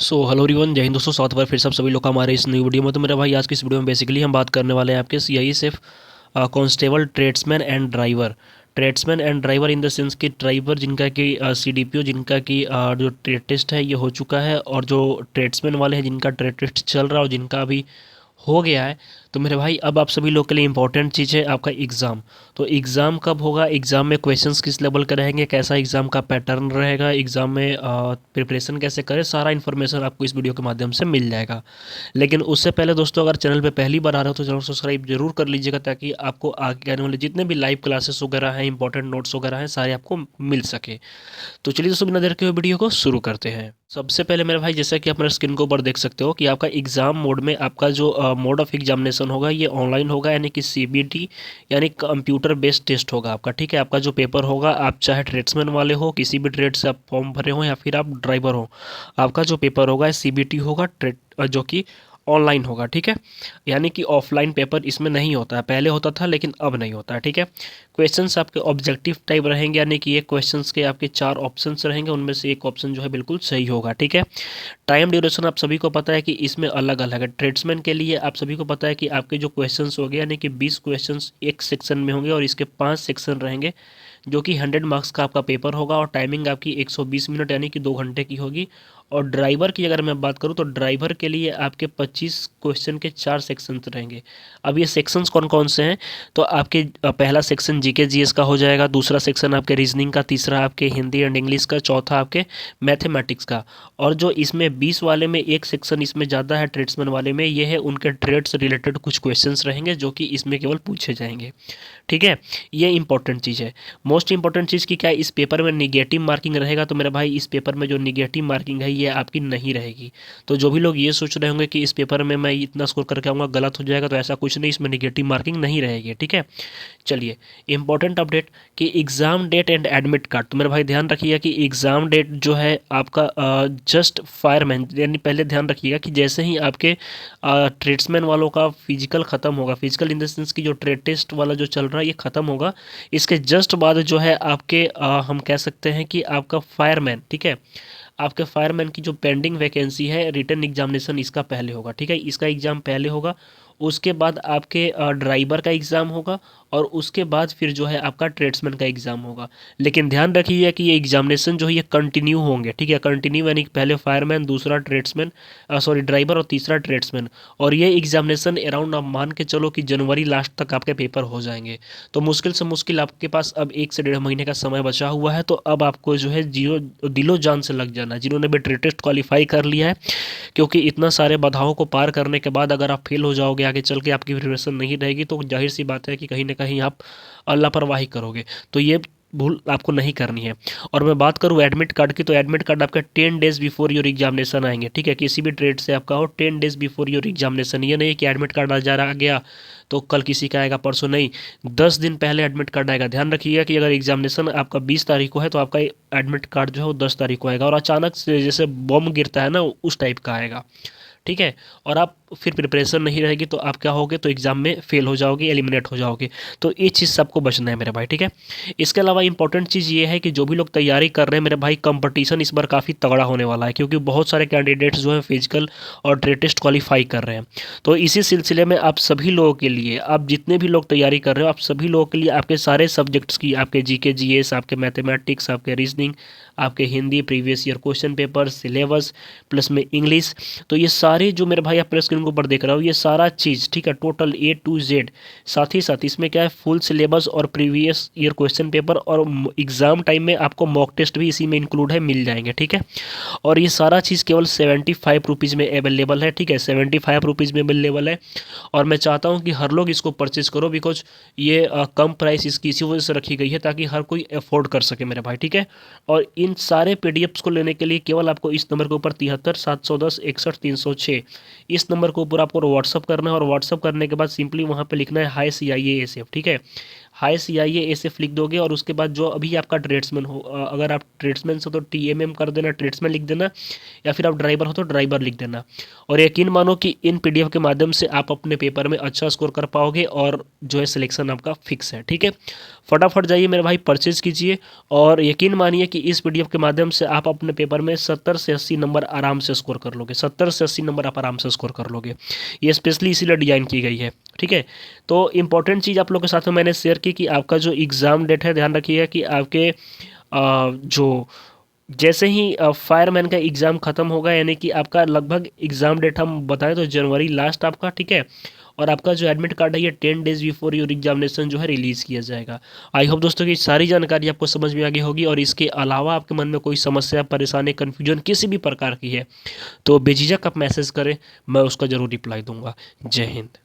Hello everyone, जय हिंद दोस्तों। स्वागत है फिर सब सभी लोग का हमारे इस न्यू वीडियो में। तो मेरा भाई आज की इस वीडियो में बेसिकली हम बात करने वाले हैं आपके CISF constable tradesman and driver. Tradesman and driver in the sense कि ड्राइवर जिनका कि सीडीपीओ जिनका कि जो ट्रेड टेस्ट है ये हो चुका है, और जो ट्रेड्समैन वाले हैं जिनका ट्रेड टेस्ट चल रहा है और जिनका अभी हो गया है। तो मेरे भाई अब आप सभी लोग के लिए इंपॉर्टेंट चीज़ है आपका एग्ज़ाम। तो एग्ज़ाम कब होगा, एग्ज़ाम में क्वेश्चंस किस लेवल के रहेंगे, कैसा एग्ज़ाम का पैटर्न रहेगा, एग्ज़ाम में प्रिपरेशन कैसे करें, सारा इन्फॉर्मेशन आपको इस वीडियो के माध्यम से मिल जाएगा। लेकिन उससे पहले दोस्तों, अगर चैनल पे पहली बार आ रहे हो तो चैनल सब्सक्राइब जरूर कर लीजिएगा, ताकि आपको आगे आने वाले जितने भी लाइव क्लासेस वगैरह हैं, इंपॉर्टेंट नोट्स वगैरह हैं, सारे आपको मिल सके। तो चलिए दोस्तों, बिना देर के हुए वीडियो को शुरू करते हैं। सबसे पहले मेरे भाई, जैसा कि आप मेरे स्क्रीन के ऊपर देख सकते हो कि आपका एग्ज़ाम मोड में आपका जो मोड ऑफ एग्जामिनेशन होगा ये ऑनलाइन होगा, यानी कि सीबीटी यानी कंप्यूटर बेस्ड टेस्ट होगा आपका। ठीक है, आपका जो पेपर होगा, आप चाहे ट्रेड्समैन वाले हो, किसी भी ट्रेड से आप फॉर्म भरे हो, या फिर आप ड्राइवर हो, आपका जो पेपर होगा सीबीटी होगा, ट्रेड जो कि ऑनलाइन होगा। ठीक है, यानी कि ऑफलाइन पेपर इसमें नहीं होता है, पहले होता था लेकिन अब नहीं होता है। ठीक है, क्वेश्चंस आपके ऑब्जेक्टिव टाइप रहेंगे, यानी कि ये क्वेश्चंस के आपके 4 ऑप्शंस रहेंगे, उनमें से एक ऑप्शन जो है बिल्कुल सही होगा। ठीक है, टाइम ड्यूरेशन आप सभी को पता है कि इसमें अलग अलग है। ट्रेड्समैन के लिए आप सभी को पता है कि आपके जो क्वेश्चंस हो गए, यानी कि 20 क्वेश्चंस एक सेक्शन में होंगे और इसके 5 सेक्शन रहेंगे, जो कि 100 मार्क्स का आपका पेपर होगा, और टाइमिंग आपकी 120 मिनट यानी कि 2 घंटे की होगी। और ड्राइवर की अगर मैं बात करूं तो ड्राइवर के लिए आपके 25 क्वेश्चन के 4 सेक्शंस रहेंगे। अब ये सेक्शंस कौन कौन से हैं, तो आपके पहला सेक्शन जीके जीएस का हो जाएगा, दूसरा सेक्शन आपके रीजनिंग का, तीसरा आपके हिंदी एंड इंग्लिश का, चौथा आपके मैथमेटिक्स का। और जो इसमें 20 वाले में एक सेक्शन इसमें ज़्यादा है ट्रेड्समैन वाले में, ये है उनके ट्रेड से रिलेटेड कुछ क्वेश्चंस रहेंगे जो कि इसमें केवल पूछे जाएंगे। ठीक है, ये इंपॉर्टेंट चीज़ है। मोस्ट इंपॉर्टेंट चीज़ की क्या है, इस पेपर में निगेटिव मार्किंग रहेगा। तो मेरे भाई, इस पेपर में जो निगेटिव मार्किंग है ये आपकी नहीं रहेगी। तो जो भी लोग ये सोच रहे होंगे कि इस पेपर में मैं इतना स्कोर करके आऊँगा, गलत हो जाएगा, तो ऐसा कुछ नहीं, इसमें निगेटिव मार्किंग नहीं रहेगी। ठीक है, चलिए इंपॉर्टेंट अपडेट कि exam date and admit card. तो मेरे भाई ध्यान रखिएगा कि एग्ज़ाम डेट जो है आपका जस्ट फायरमैन, यानी पहले ध्यान रखिएगा कि जैसे ही आपके ट्रेड्समैन वालों का फिजिकल ख़त्म होगा, फिजिकल इन द सेंस की जो ट्रेड टेस्ट वाला जो चल रहा है ये ख़त्म होगा, इसके जस्ट बाद जो है आपके हम कह सकते हैं कि आपका फायरमैन, ठीक है, आपके फायरमैन की जो पेंडिंग वैकेंसी है, रिटर्न एग्जामिनेशन इसका पहले होगा। ठीक है, इसका एग्ज़ाम पहले होगा, उसके बाद आपके ड्राइवर का एग्ज़ाम होगा, और उसके बाद फिर जो है आपका ट्रेड्समैन का एग्ज़ाम होगा। लेकिन ध्यान रखिए कि ये एग्जामिनेशन जो है ये कंटिन्यू होंगे। ठीक है, कंटिन्यू यानी कि पहले फायरमैन, दूसरा ट्रेड्समैन, सॉरी ड्राइवर, और तीसरा ट्रेड्समैन। और ये एग्जामिनेशन अराउंड आप मान के चलो कि जनवरी लास्ट तक आपके पेपर हो जाएंगे। तो मुश्किल से मुश्किल आपके पास अब 1 से 1.5 महीने का समय बचा हुआ है। तो अब आपको जो है जीरो दिलो जान से लग जाना, जिन्होंने भी ट्रेड टेस्ट क्वालिफाई कर लिया है, क्योंकि इतना सारे बाधाओं को पार करने के बाद अगर आप फेल हो जाओगे, आगे चल के आपकी प्रिपरेशन नहीं रहेगी, तो जाहिर सी बात है कि कहीं ना कहीं आप लापरवाही करोगे। तो ये भूल आपको नहीं करनी है। और मैं बात करूँ एडमिट कार्ड की, तो एडमिट कार्ड आपका 10 डेज बिफोर योर एग्जामिनेशन आएंगे। ठीक है, किसी भी ट्रेड से आपका हो 10 डेज बिफोर योर एग्जामिनेशन। ये नहीं है कि एडमिट कार्ड आज जा रहा गया तो कल किसी का आएगा, परसों नहीं, 10 दिन पहले एडमिट कार्ड आएगा। ध्यान रखिएगा कि अगर एग्जामिनेशन आपका 20 तारीख को है तो आपका एडमिट कार्ड जो है वो 10 तारीख को आएगा, और अचानक से जैसे बम गिरता है ना, उस टाइप का आएगा। ठीक है, और आप फिर प्रिपरेशन नहीं रहेगी तो आप क्या होगे, तो एग्जाम में फेल हो जाओगे, एलिमिनेट हो जाओगे। तो ये चीज़ सबको बचना है मेरे भाई। ठीक है, इसके अलावा इंपॉर्टेंट चीज़ ये है कि जो भी लोग तैयारी कर रहे हैं मेरे भाई, कंपटीशन इस बार काफ़ी तगड़ा होने वाला है, क्योंकि बहुत सारे कैंडिडेट्स जो हैं फिजिकल और ट्रेड टेस्ट क्वालिफाई कर रहे हैं। तो इसी सिलसिले में आप सभी लोगों के लिए, आप जितने भी लोग तैयारी कर रहे हो, आप सभी लोगों के लिए आपके सारे सब्जेक्ट्स की, आपके जीके जीएस, आपके मैथमेटिक्स, आपके रीजनिंग, आपके Hindi, previous year question paper, syllabus, plus में इंग्लिश, तो ये सारे जो मेरे भाई आप प्रेस स्क्रीन के ऊपर देख रहे हो, ये सारा चीज़, ठीक है, टोटल A to Z। साथ ही साथ इसमें क्या है, फुल सिलेबस और प्रीवियस ईयर क्वेश्चन पेपर, और एग्ज़ाम टाइम में आपको मॉक टेस्ट भी इसी में इंक्लूड है, मिल जाएंगे। ठीक है, और ये सारा चीज़ केवल 75 रुपीज़ में अवेलेबल है। ठीक है, 75 रुपीज़ में अवेलेबल है, और मैं चाहता हूँ कि हर लोग इसको परचेज करो, बिकॉज ये कम प्राइस इसकी इसी वजह से रखी गई है ताकि हर कोई अफोर्ड कर सके मेरे भाई। ठीक है, और इन सारे पीडीएफ्स को लेने के लिए केवल आपको इस नंबर के ऊपर 73 710 61 306, इस नंबर के ऊपर आपको व्हाट्सअप करना है, और व्हाट्सअप करने के बाद सिंपली वहाँ पे लिखना है हाय CIASF। ठीक है, हाई CIA SF लिख दोगे और उसके बाद जो अभी आपका ट्रेड्समैन हो, अगर आप ट्रेड्समैन से तो TMM कर देना, ट्रेड्समैन लिख देना, या फिर आप ड्राइवर हो तो ड्राइवर लिख देना। और यकीन मानो कि इन PDF के माध्यम से आप अपने पेपर में अच्छा स्कोर कर पाओगे और जो है सिलेक्शन आपका फिक्स है। ठीक है, फटाफट जाइए मेरे भाई परचेज कीजिए और यकीन मानिए कि इस PDF के माध्यम से आप अपने पेपर में 70 से 80 नंबर आराम से स्कोर कर लोगे। 70 से 80 नंबर आप आराम से स्कोर कर लोगे। ये स्पेशली इसीलिए डिजाइन की गई है। ठीक है, तो इंपॉर्टेंट चीज़ आप लोगों के साथ में मैंने शेयर की कि आपका जो एग्ज़ाम डेट है, ध्यान रखिएगा कि आपके जो जैसे ही फायरमैन का एग्ज़ाम ख़त्म होगा, यानी कि आपका लगभग एग्ज़ाम डेट हम बताएं तो जनवरी लास्ट आपका। ठीक है, और आपका जो एडमिट कार्ड है ये 10 डेज़ बिफोर योर एग्जामिनेशन जो है रिलीज़ किया जाएगा। आई होप दोस्तों की सारी जानकारी आपको समझ में आ गई होगी, और इसके अलावा आपके मन में कोई समस्या, परेशानी, कन्फ्यूजन किसी भी प्रकार की है तो बेझिझक आप मैसेज करें, मैं उसका ज़रूर रिप्लाई दूंगा। जय हिंद।